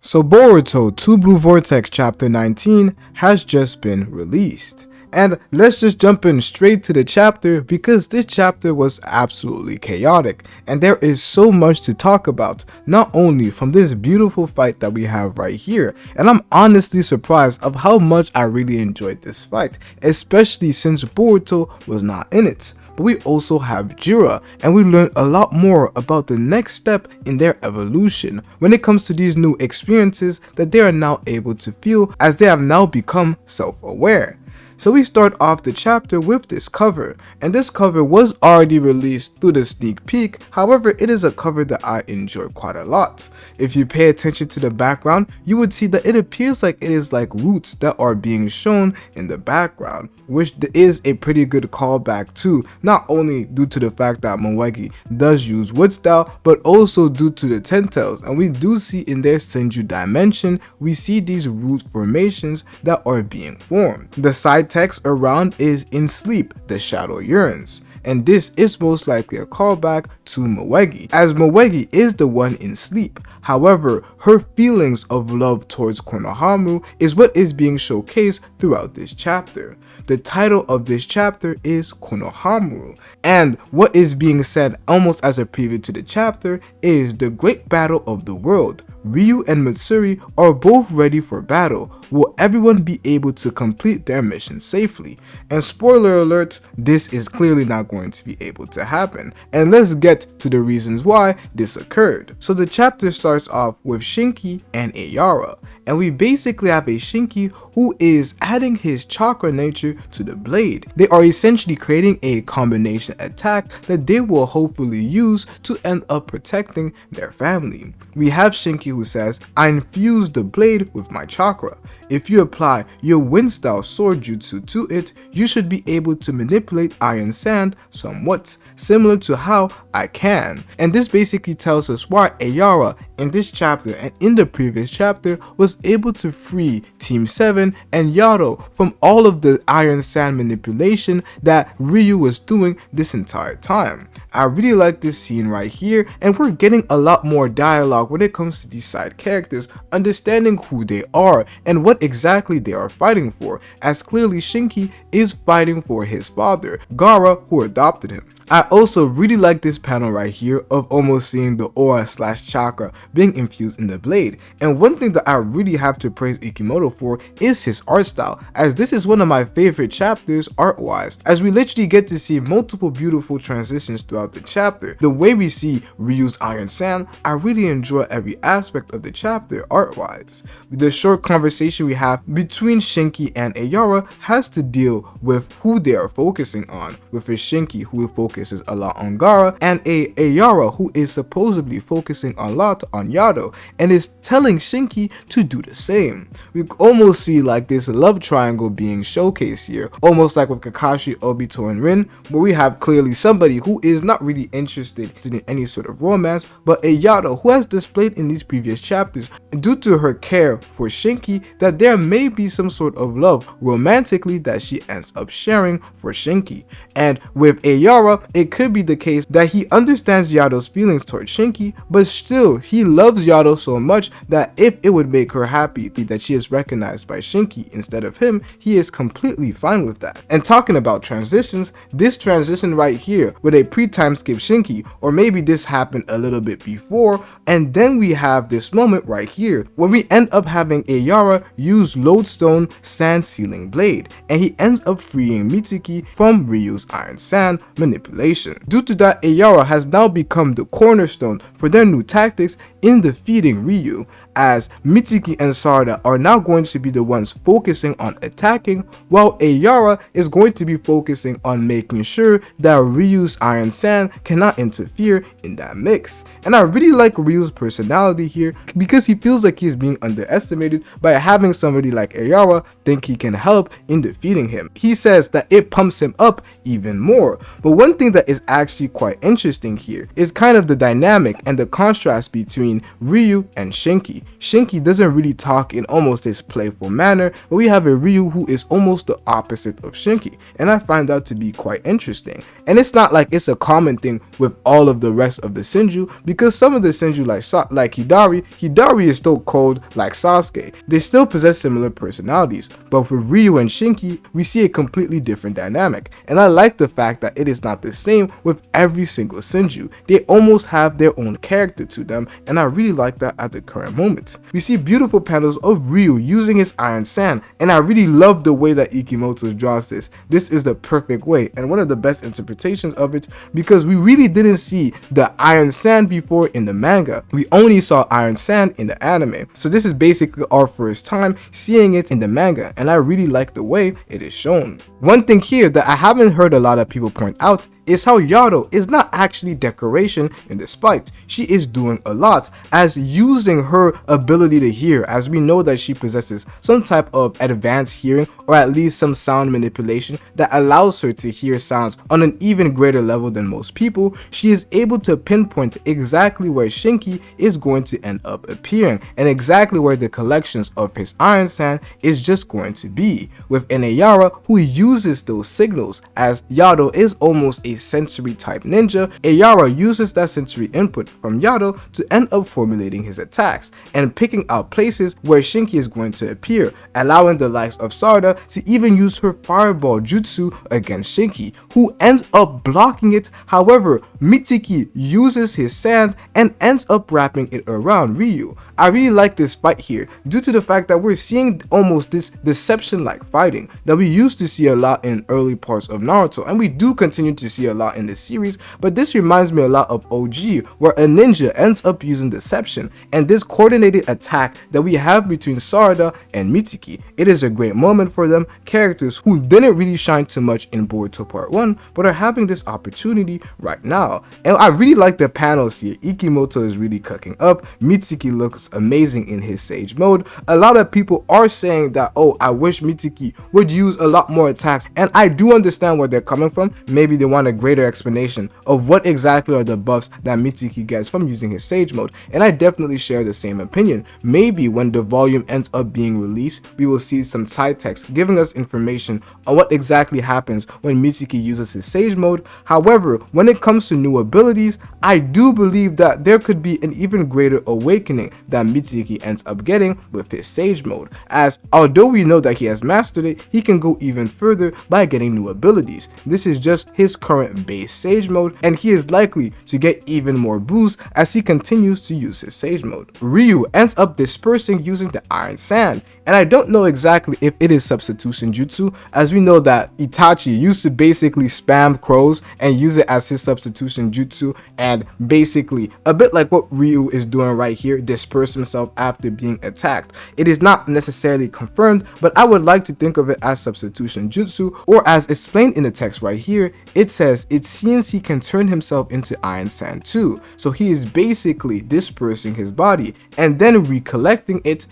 So Boruto 2 Blue Vortex Chapter 19 has just been released. And let's just jump in straight to the chapter because this chapter was absolutely chaotic and there is so much to talk about, not only from this beautiful fight that we have right here, and I'm honestly surprised of how much I really enjoyed this fight, especially since Boruto was not in it. But we also have Jura, and we learn a lot more about the next step in their evolution when it comes to these new experiences that they are now able to feel as they have now become self-aware. So we start off the chapter with this cover, and this cover was already released through the sneak peek, however it is a cover that I enjoy quite a lot. If you pay attention to the background, you would see that it appears like it is like roots that are being shown in the background, which is a pretty good callback too, not only due to the fact that Moegi does use wood style, but also due to the Tentails, and we do see in their Senju dimension, we see these root formations that are being formed. The side text around is "In sleep, the shadow yearns," and this is most likely a callback to Moegi, as Moegi is the one in sleep. However, her feelings of love towards Konohamaru is what is being showcased throughout this chapter. The title of this chapter is Konohamaru, and what is being said almost as a preview to the chapter is the great battle of the world. Ryu and Matsuri are both ready for battle. Will everyone be able to complete their mission safely? And spoiler alert, this is clearly not going to be able to happen. And let's get to the reasons why this occurred. So the chapter starts off with Shinki and Araya, and we basically have a Shinki who is adding his chakra nature to the blade. They are essentially creating a combination attack that they will hopefully use to end up protecting their family. We have Shinki who says, "I infused the blade with my chakra. If you apply your wind style sword jutsu to it, you should be able to manipulate iron sand somewhat, similar to how I can." And this basically tells us why Araya in this chapter and in the previous chapter was able to free Team 7 and Yodo from all of the iron sand manipulation that Ryu was doing this entire time. I really like this scene right here, and we're getting a lot more dialogue when it comes to these side characters, understanding who they are and what exactly they are fighting for, as clearly Shinki is fighting for his father, Gaara, who adopted him. I also really like this panel right here of almost seeing the aura / chakra being infused in the blade, and one thing that I really have to praise Ikimoto for is his art style, as this is one of my favorite chapters art wise, as we literally get to see multiple beautiful transitions throughout the chapter. The way we see Ryu's iron sand, I really enjoy every aspect of the chapter art wise. The short conversation we have between Shinki and Araya has to deal with who they are focusing on, with a Shinki who focuses a lot on Gaara, and a Araya who is supposedly focusing a lot on Yodo and is telling Shinki to do the same. We almost see like this love triangle being showcased here, almost like with Kakashi, Obito, and Rin, where we have clearly somebody who is not really interested in any sort of romance, but a Yodo who has displayed in these previous chapters, due to her care for Shinki, that there may be some sort of love romantically that she ends up sharing for Shinki. And with Araya, it could be the case that he understands Yodo's feelings towards Shinki, but still he loves Yodo so much that if it would make her happy that she is recognized by Shinki instead of him, he is completely fine with that. And talking about transitions, this transition right here with a pre-time skip Shinki, or maybe this happened a little bit before, and then we have this moment right here where we end up having Araya use lodestone sand sealing blade, and he ends up freeing Mitsuki from Ryu's iron sand manipulation. Due to that, Araya has now become the cornerstone for their new tactics in defeating Ryu, as Mitsuki and Sarada are now going to be the ones focusing on attacking, while Araya is going to be focusing on making sure that Ryu's iron sand cannot interfere in that mix. And I really like Ryu's personality here because he feels like he's being underestimated by having somebody like Araya think he can help in defeating him. He says that it pumps him up even more. But one thing that is actually quite interesting here is kind of the dynamic and the contrast between between Ryu and Shinki. Shinki doesn't really talk in almost this playful manner, but we have a Ryu who is almost the opposite of Shinki, and I find that to be quite interesting. And it's not like it's a common thing with all of the rest of the Senju, because some of the Senju like Hidari is still cold like Sasuke. They still possess similar personalities, but for Ryu and Shinki, we see a completely different dynamic, and I like the fact that it is not the same with every single Senju. They almost have their own character to them, and I really like that at the current moment. We see beautiful panels of Ryu using his Iron Sand, and I really love the way that Ikimoto draws this. This is the perfect way, and one of the best interpretations of it, because we really didn't see the Iron Sand before in the manga. We only saw Iron Sand in the anime, so this is basically our first time seeing it in the manga, and I really like the way it is shown. One thing here that I haven't heard a lot of people point out is how Yodo is not actually decoration in this fight. She is doing a lot, as using her ability to hear, as we know that she possesses some type of advanced hearing, or at least some sound manipulation that allows her to hear sounds on an even greater level than most people. She is able to pinpoint exactly where Shinki is going to end up appearing, and exactly where the collections of his Iron Sand is just going to be, with an Ayara who uses those signals, as Yodo is almost a sensory type ninja. Ayara uses that sensory input from Yodo to end up formulating his attacks and picking out places where Shinki is going to appear, allowing the likes of Sarada to even use her fireball jutsu against Shinki, who ends up blocking it. However, Mitsuki uses his sand and ends up wrapping it around Ryu. I really like this fight here due to the fact that we're seeing almost this deception-like fighting that we used to see a lot in early parts of Naruto, and we do continue to see a lot in this series, but this reminds me a lot of OG, where a ninja ends up using deception, and this coordinated attack that we have between Sarada and Mitsuki. It is a great moment for them, characters who didn't really shine too much in Boruto Part 1, but are having this opportunity right now. And I really like the panels here. Ikimoto is really cooking up, Mitsuki looks amazing in his Sage mode. A lot of people are saying that, oh, I wish Mitsuki would use a lot more attacks, and I do understand where they're coming from. Maybe they want a greater explanation of what exactly are the buffs that Mitsuki gets from using his Sage mode, and I definitely share the same opinion. Maybe when the volume ends up being released, we will see some side text giving us information on what exactly happens when Mitsuki uses his Sage mode. However, when it comes to new abilities, I do believe that there could be an even greater awakening that Mitsuki ends up getting with his Sage mode, as although we know that he has mastered it, he can go even further by getting new abilities. This is just his current base Sage mode, and he is likely to get even more boost as he continues to use his Sage mode. Ryu ends up dispersing using the Iron Sand, and I don't know exactly if it is substitution jutsu, as we know that Itachi used to basically spam crows and use it as his substitution jutsu, and basically a bit like what Ryu is doing right here, disperse himself after being attacked. It is not necessarily confirmed, but I would like to think of it as substitution jutsu, or as explained in the text right here, it says it seems he can turn himself into Iron Sand too. So he is basically dispersing his body and then recollecting it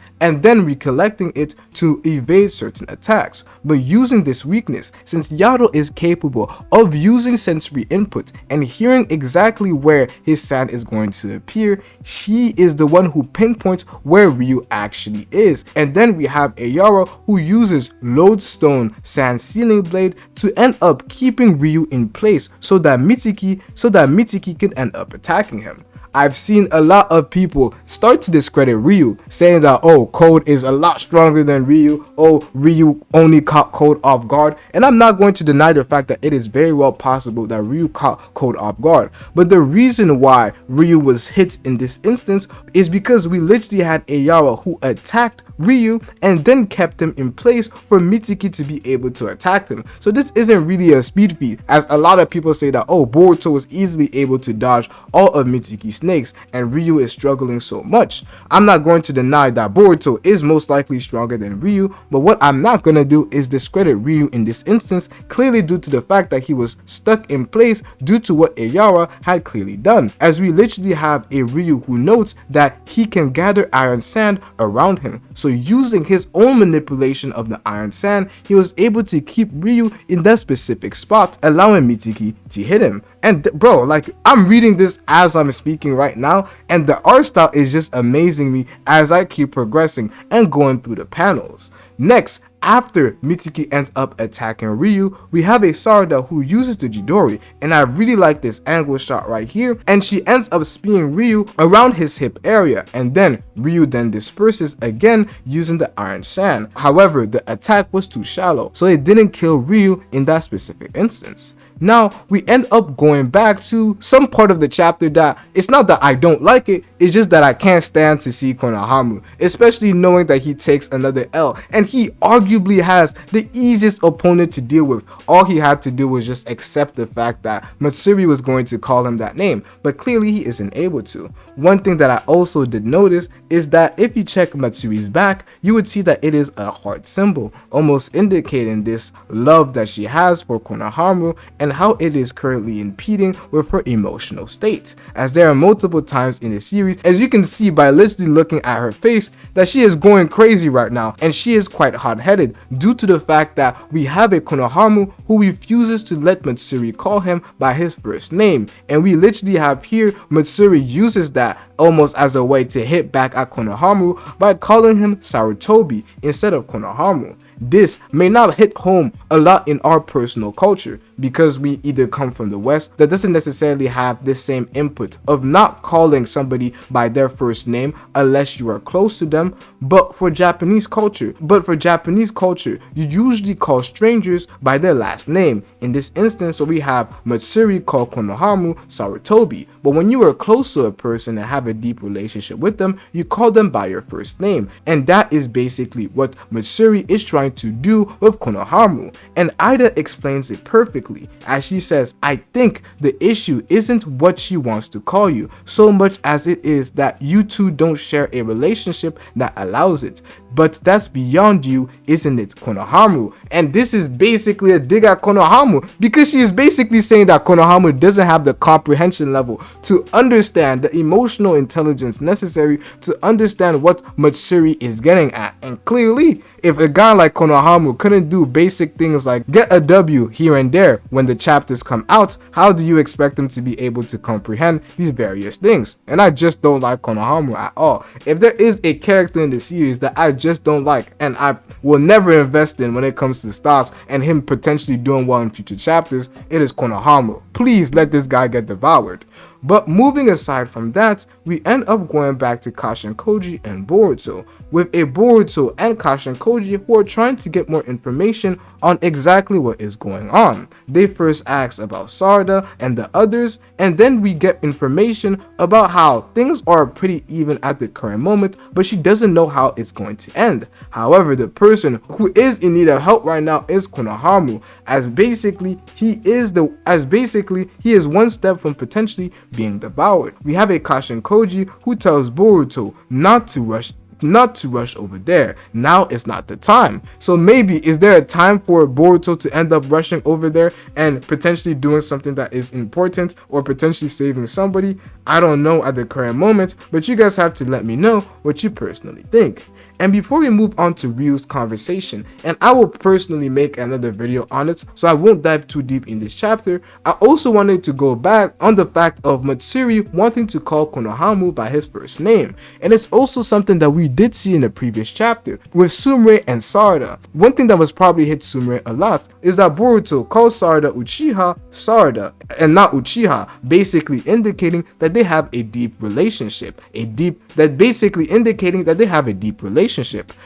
to evade certain attacks. But using this weakness, since Yodo is capable of using sensory input and hearing exactly where his sand is going to appear, she is the one who pinpoints where Ryu actually is. And then we have Ayara, who uses lodestone sand sealing blade to end up keeping Ryu in place so that Mitsuki can end up attacking him. I've seen a lot of people start to discredit Ryu, saying that, oh, Code is a lot stronger than Ryu, oh, Ryu only caught Code off guard, and I'm not going to deny the fact that it is very well possible that Ryu caught Code off guard, but the reason why Ryu was hit in this instance is because we literally had Ayara who attacked Ryu and then kept him in place for Mitsuki to be able to attack him. So this isn't really a speed feat, as a lot of people say that, oh, Boruto was easily able to dodge all of Mitsuki's snakes and Ryu is struggling so much. I'm not going to deny that Boruto is most likely stronger than Ryu, but what I'm not going to do is discredit Ryu in this instance, clearly due to the fact that he was stuck in place due to what Ayara had clearly done, as we literally have a Ryu who notes that he can gather Iron Sand around him. So using his own manipulation of the Iron Sand, he was able to keep Ryu in that specific spot, allowing Mitsuki to hit him. And bro, like, I'm reading this as I'm speaking right now, and the art style is just amazing me as I keep progressing and going through the panels. Next, after Mitsuki ends up attacking Ryu, we have a Sarada who uses the Chidori, and I really like this angle shot right here, and she ends up spearing Ryu around his hip area, and then Ryu then disperses again using the Iron Sand. However, the attack was too shallow, so it didn't kill Ryu in that specific instance. Now, we end up going back to some part of the chapter that it's not that I don't like it, it's just that I can't stand to see Konohamaru, especially knowing that he takes another L, and he arguably has the easiest opponent to deal with. All he had to do was just accept the fact that Matsuri was going to call him that name, but clearly he isn't able to. One thing that I also did notice is that if you check Matsuri's back, you would see that it is a heart symbol, almost indicating this love that she has for Konohamaru and how it is currently impeding with her emotional state, as there are multiple times in the series, as you can see by literally looking at her face, that she is going crazy right now, and she is quite hot-headed due to the fact that we have a Konohamaru who refuses to let Matsuri call him by his first name, and we literally have here Matsuri uses that almost as a way to hit back at Konohamaru by calling him Sarutobi instead of Konohamaru. This may not hit home a lot in our personal culture because we either come from the West that doesn't necessarily have this same input of not calling somebody by their first name unless you are close to them. But for Japanese culture, you usually call strangers by their last name. In this instance, we have Matsuri call Konohamaru Sarutobi. But when you are close to a person and have a deep relationship with them, you call them by your first name. And that is basically what Matsuri is trying to do with Konohamaru. And Ida explains it perfectly as she says, I think the issue isn't what she wants to call you so much as it is that you two don't share a relationship that allows it. But that's beyond you, isn't it, Konohamaru? And this is basically a dig at Konohamaru because she is basically saying that Konohamaru doesn't have the comprehension level to understand the emotional intelligence necessary to understand what Matsuri is getting at. And clearly, if a guy like Konohamaru couldn't do basic things like get a W here and there when the chapters come out, how do you expect him to be able to comprehend these various things? And I just don't like Konohamaru at all. If there is a character in the series that I just don't like and I will never invest in when it comes to stocks and him potentially doing well in future chapters, it is Konohamaru. Please let this guy get devoured. But moving aside from that, we end up going back to Kashin Koji and Boruto, with a Boruto and Kashin Koji who are trying to get more information on exactly what is going on. They first ask about Sarada and the others, and then we get information about how things are pretty even at the current moment, but she doesn't know how it's going to end. However, the person who is in need of help right now is Konohamaru, as basically he is one step from potentially being devoured. We have a Kashin Koji who tells Boruto not to rush over there. Now is not the time. So maybe is there a time for Boruto to end up rushing over there and potentially doing something that is important or potentially saving somebody? I don't know at the current moment, but you guys have to let me know what you personally think. And before we move on to Ryu's conversation, and I will personally make another video on it, so I won't dive too deep in this chapter, I also wanted to go back on the fact of Matsuri wanting to call Konohamaru by his first name. And it's also something that we did see in the previous chapter with Sumire and Sarada. One thing that was probably hit Sumire a lot is that Boruto calls Sarada Uchiha Sarada and not Uchiha, basically indicating that they have a deep relationship,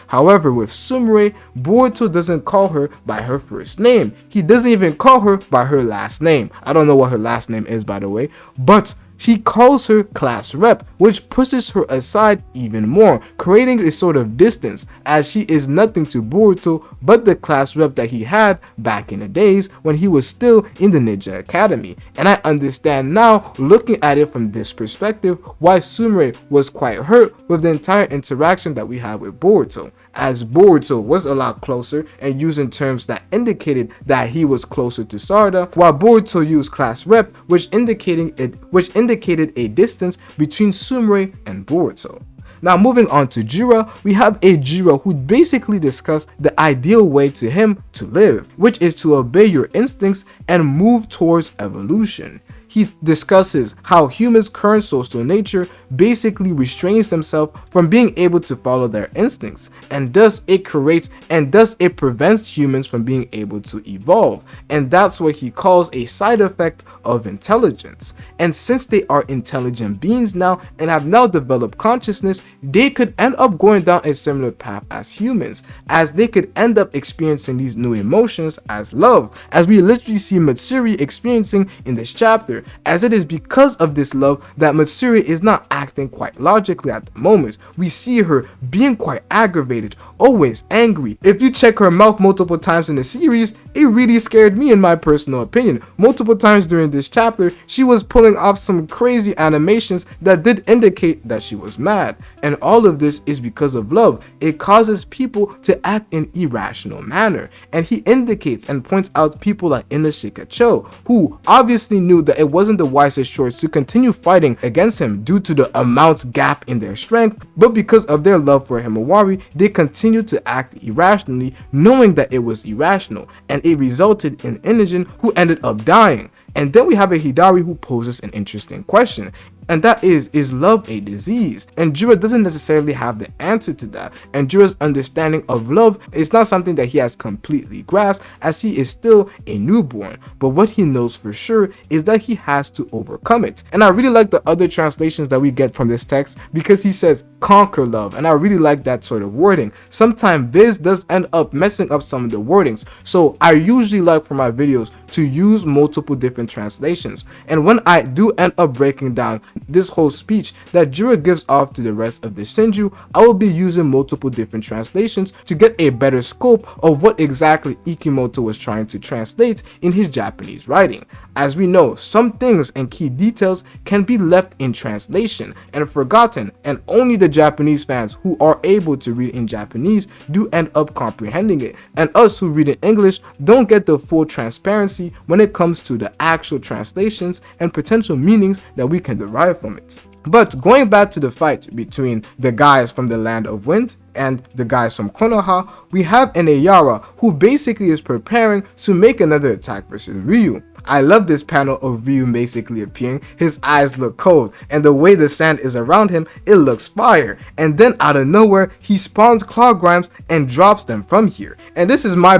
However, with Sumire, Boruto doesn't call her by her first name. He doesn't even call her by her last name. I don't know what her last name is, by the way, but he calls her class rep, which pushes her aside even more, creating a sort of distance, as she is nothing to Boruto but the class rep that he had back in the days when he was still in the Ninja Academy. And I understand now, looking at it from this perspective, why Sumire was quite hurt with the entire interaction that we had with Boruto, as Boruto was a lot closer and using terms that indicated that he was closer to Sarada, while Boruto used class rep, which indicated a distance between Sumire and Boruto. Now moving on to Jura, we have a Jura who basically discussed the ideal way to him to live, which is to obey your instincts and move towards evolution. he discusses how humans' current social nature basically restrains themselves from being able to follow their instincts, and thus it prevents humans from being able to evolve, and that's what he calls a side effect of intelligence. And since they are intelligent beings now and have now developed consciousness, they could end up going down a similar path as humans, as they could end up experiencing these new emotions as love, as we literally see Matsuri experiencing in this chapter, as it is because of this love that Matsuri is not acting quite logically at the moment. We see her being quite aggravated, always angry. If you check her mouth multiple times in the series, it really scared me in my personal opinion. Multiple times during this chapter, she was pulling off some crazy animations that did indicate that she was mad. And all of this is because of love. It causes people to act in irrational manner. And he indicates and points out people like Inoshika Cho, who obviously knew that it wasn't the wisest choice to continue fighting against him due to the amount gap in their strength, but because of their love for Himawari, they continued to act irrationally, knowing that it was irrational, and it resulted in Inogen, who ended up dying. And then we have a Hidari who poses an interesting question, and that is love a disease? And Jura doesn't necessarily have the answer to that, and Jura's understanding of love is not something that he has completely grasped, as he is still a newborn, but what he knows for sure is that he has to overcome it. And I really like the other translations that we get from this text, because he says conquer love, and I really like that sort of wording. Sometimes Viz does end up messing up some of the wordings, so I usually like for my videos to use multiple different translations, and when I do end up breaking down this whole speech that Jura gives off to the rest of the Senju, I will be using multiple different translations to get a better scope of what exactly Ikimoto was trying to translate in his Japanese writing. As we know, some things and key details can be left in translation and forgotten, and only the Japanese fans who are able to read in Japanese do end up comprehending it, and us who read in English don't get the full transparency when it comes to the actual translations and potential meanings that we can derive from it. But going back to the fight between the guys from the Land of Wind and the guys from Konoha, we have an Ayara who basically is preparing to make another attack versus Ryu. I love this panel of Ryu basically appearing. His eyes look cold, and the way the sand is around him, it looks fire. And then out of nowhere, he spawns claw grimes and drops them from here. And this is my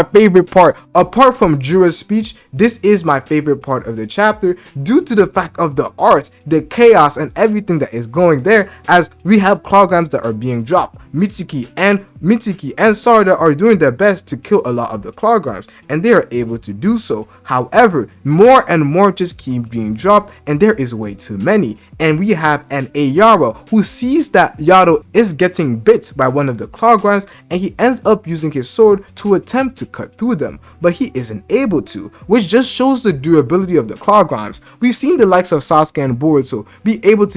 favorite part. Apart from Jura's speech, this is my favorite part of the chapter due to the fact of the art, the chaos, and everything that is going there, as we have claw grimes that are being dropped. Mitsuki and Sarada are doing their best to kill a lot of the claw grimes, and they are able to do so. However, more and more just keep being dropped, and there is way too many. And we have an Ayara who sees that Yodo is getting bit by one of the claw grimes, and he ends up using his sword to attempt to cut through them, but he isn't able to, which just shows the durability of the claw grimes. We've seen the likes of Sasuke and Boruto be able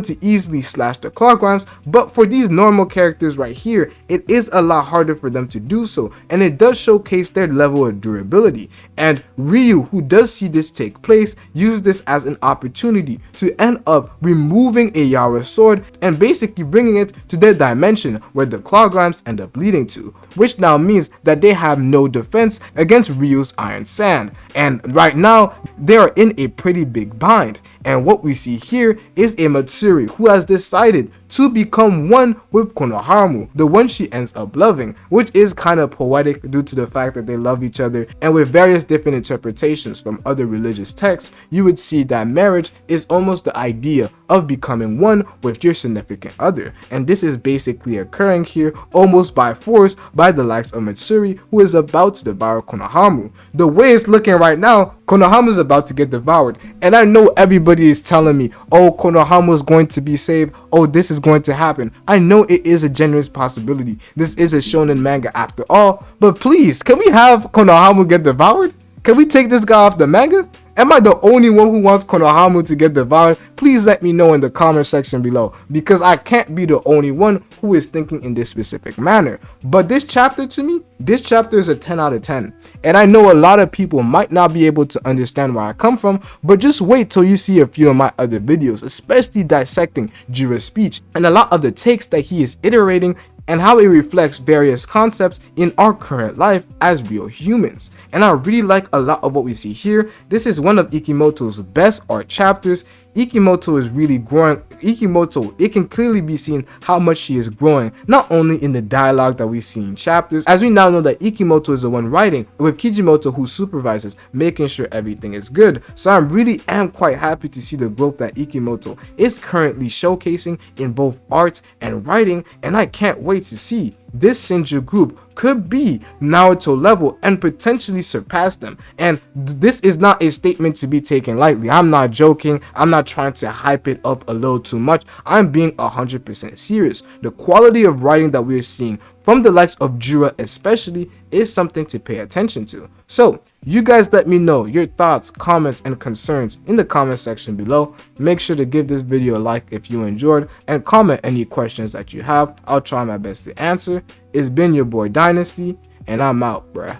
to easily slash the claw grimes, but for these normal characters right here, it is a lot harder for them to do so, and it does showcase their level of durability. And Ryu, who does see this take place, uses this as an opportunity to end up removing Ayara's sword and basically bringing it to their dimension where the claw grimes end up leading to, which now means that they have no defense against Ryu's iron sand. And right now, they are in a pretty big bind. And what we see here is a Matsuri who has decided to become one with Konohamaru, the one she ends up loving, which is kind of poetic due to the fact that they love each other, and with various different interpretations from other religious texts, you would see that marriage is almost the idea of becoming one with your significant other, and this is basically occurring here almost by force by the likes of Matsuri, who is about to devour Konohamaru. The way it's looking right now, Konohamaru is about to get devoured, and I know everybody is telling me, oh, Konohamaru is going to be saved, oh, this is going to happen. I know it is a generous possibility. This is a shonen manga after all, but please, can we have Konohamaru get devoured? Can we take this guy off the manga? Am I the only one who wants Konohamaru to get devoured? Please let me know in the comment section below, because I can't be the only one who is thinking in this specific manner. But this chapter, to me, this chapter is a 10 out of 10. And I know a lot of people might not be able to understand where I come from, but just wait till you see a few of my other videos, especially dissecting Jura's speech and a lot of the takes that he is iterating and how it reflects various concepts in our current life as real humans. And I really like a lot of what we see here. This is one of Ikimoto's best art chapters. Ikimoto is really growing. Ikimoto, it can clearly be seen how much she is growing, not only in the dialogue that we see in chapters, as we now know that Ikimoto is the one writing, with Kijimoto who supervises, making sure everything is good. So I really am quite happy to see the growth that Ikimoto is currently showcasing in both art and writing, and I can't wait to see this Senju group could be Naruto level and potentially surpass them. And this is not a statement to be taken lightly. I'm not joking. I'm not trying to hype it up a little too much. I'm being 100% serious. The quality of writing that we're seeing from the likes of Jura especially is something to pay attention to. So you guys let me know your thoughts, comments, and concerns in the comment section below. Make sure to give this video a like if you enjoyed, and comment any questions that you have. I'll try my best to answer. It's been your boy Dynasty, and I'm out, bruh.